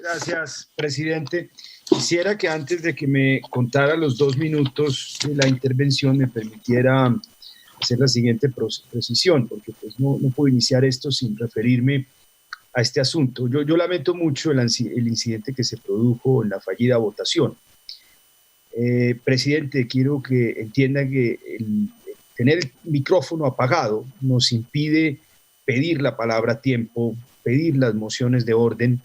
Gracias, presidente. Quisiera que antes de que me contara los 2 minutos de la intervención me permitiera hacer la siguiente precisión, porque pues no puedo iniciar esto sin referirme a este asunto. Yo lamento mucho el incidente que se produjo en la fallida votación. Presidente, quiero que entienda que tener el micrófono apagado nos impide pedir la palabra a tiempo, pedir las mociones de orden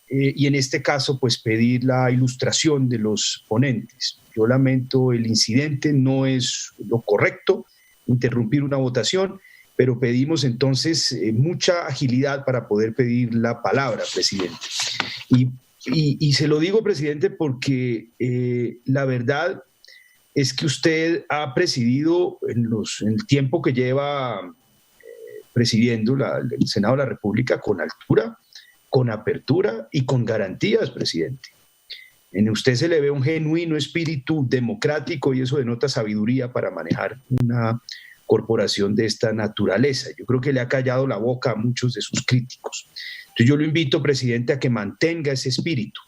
y en este caso pues pedir la ilustración de los ponentes. Yo lamento el incidente, no es lo correcto interrumpir una votación, pero pedimos entonces mucha agilidad para poder pedir la palabra, presidente. Y se lo digo, presidente, porque la verdad es que usted ha presidido en el tiempo que lleva presidiendo el Senado de la República con altura, con apertura y con garantías, presidente. En usted se le ve un genuino espíritu democrático y eso denota sabiduría para manejar una corporación de esta naturaleza. Yo creo que le ha callado la boca a muchos de sus críticos. Entonces yo lo invito, presidente, a que mantenga ese espíritu.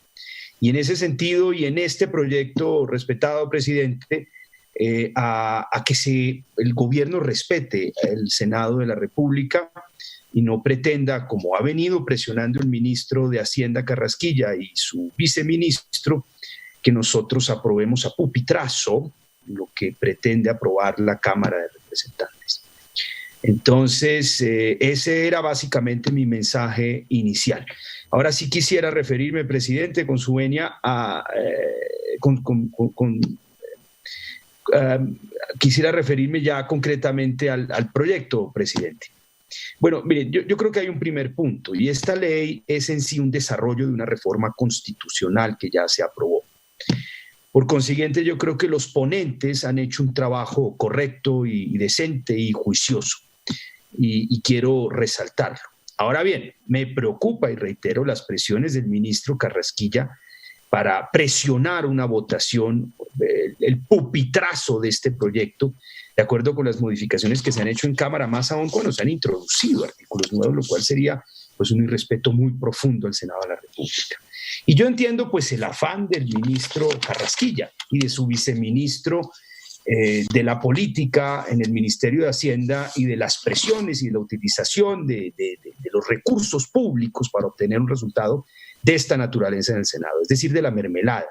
Y en ese sentido y en este proyecto, respetado presidente, a que el gobierno respete el Senado de la República y no pretenda, como ha venido presionando el ministro de Hacienda Carrasquilla y su viceministro, que nosotros aprobemos a pupitrazo lo que pretende aprobar la Cámara de Representantes. Entonces, ese era básicamente mi mensaje inicial. Ahora sí quisiera referirme, presidente, con su venia, quisiera referirme ya concretamente al proyecto, presidente. Bueno, miren, yo creo que hay un primer punto, y esta ley es en sí un desarrollo de una reforma constitucional que ya se aprobó. Por consiguiente, yo creo que los ponentes han hecho un trabajo correcto y decente y juicioso, y quiero resaltarlo. Ahora bien, me preocupa y reitero las presiones del ministro Carrasquilla para presionar una votación, el pupitrazo de este proyecto, de acuerdo con las modificaciones que se han hecho en Cámara, más aún cuando se han introducido artículos nuevos, lo cual sería pues un irrespeto muy profundo al Senado de la República. Y yo entiendo pues el afán del ministro Carrasquilla y de su viceministro de la política en el Ministerio de Hacienda y de las presiones y la utilización de los recursos públicos para obtener un resultado de esta naturaleza en el Senado, es decir, de la mermelada.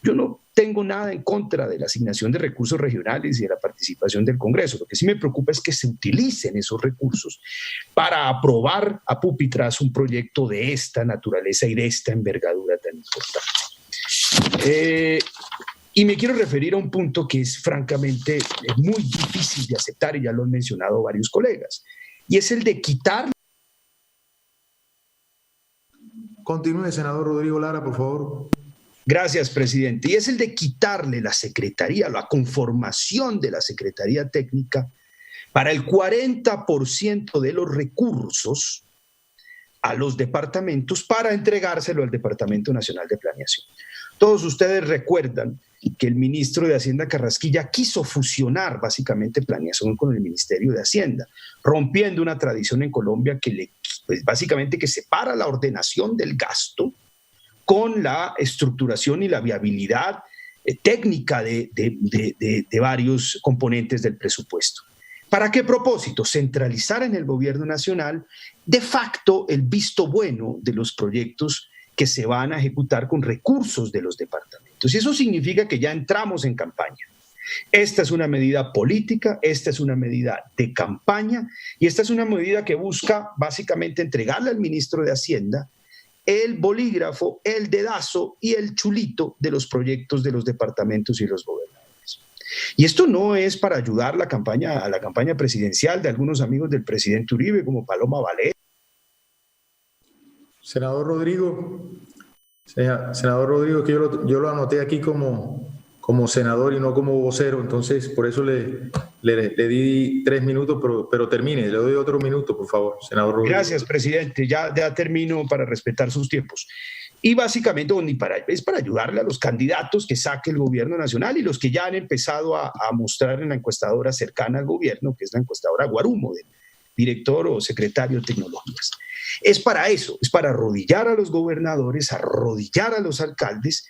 Yo no tengo nada en contra de la asignación de recursos regionales y de la participación del Congreso. Lo que sí me preocupa es que se utilicen esos recursos para aprobar a pupitrazo un proyecto de esta naturaleza y de esta envergadura tan importante. Y me quiero referir a un punto que es francamente muy difícil de aceptar, y ya lo han mencionado varios colegas, y es el de quitar. Continúe, senador Rodrigo Lara, por favor. Gracias, presidente. Y es el de quitarle la secretaría, la conformación de la Secretaría Técnica para el 40% de los recursos a los departamentos para entregárselo al Departamento Nacional de Planeación. Todos ustedes recuerdan que el ministro de Hacienda Carrasquilla quiso fusionar básicamente planeación con el Ministerio de Hacienda, rompiendo una tradición en Colombia que básicamente que separa la ordenación del gasto con la estructuración y la viabilidad técnica de varios componentes del presupuesto. ¿Para qué propósito? Centralizar en el gobierno nacional de facto el visto bueno de los proyectos que se van a ejecutar con recursos de los departamentos. Y eso significa que ya entramos en campaña. Esta es una medida política, esta es una medida de campaña y esta es una medida que busca básicamente entregarle al ministro de Hacienda el bolígrafo, el dedazo y el chulito de los proyectos de los departamentos y los gobernadores. Y esto no es para ayudar a la campaña presidencial de algunos amigos del presidente Uribe como Paloma Valera. Senador Rodrigo, que yo lo anoté aquí como senador y no como vocero, entonces por eso le di 3 minutos, pero termine, le doy otro minuto, por favor, senador Rodrigo. Gracias, presidente, ya termino para respetar sus tiempos. Y básicamente es para ayudarle a los candidatos que saque el gobierno nacional y los que ya han empezado a mostrar en la encuestadora cercana al gobierno, que es la encuestadora Guarumo director o secretario de tecnológicas. Es para eso, es para arrodillar a los gobernadores, arrodillar a los alcaldes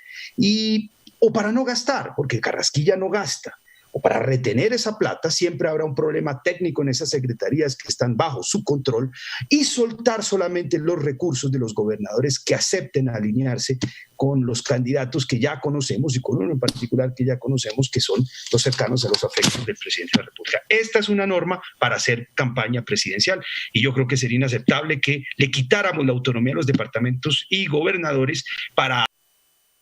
o para no gastar, porque Carrasquilla no gasta. O para retener esa plata, siempre habrá un problema técnico en esas secretarías que están bajo su control, y soltar solamente los recursos de los gobernadores que acepten alinearse con los candidatos que ya conocemos, y con uno en particular que ya conocemos, que son los cercanos a los afectos del presidente de la República. Esta es una norma para hacer campaña presidencial, y yo creo que sería inaceptable que le quitáramos la autonomía a los departamentos y gobernadores para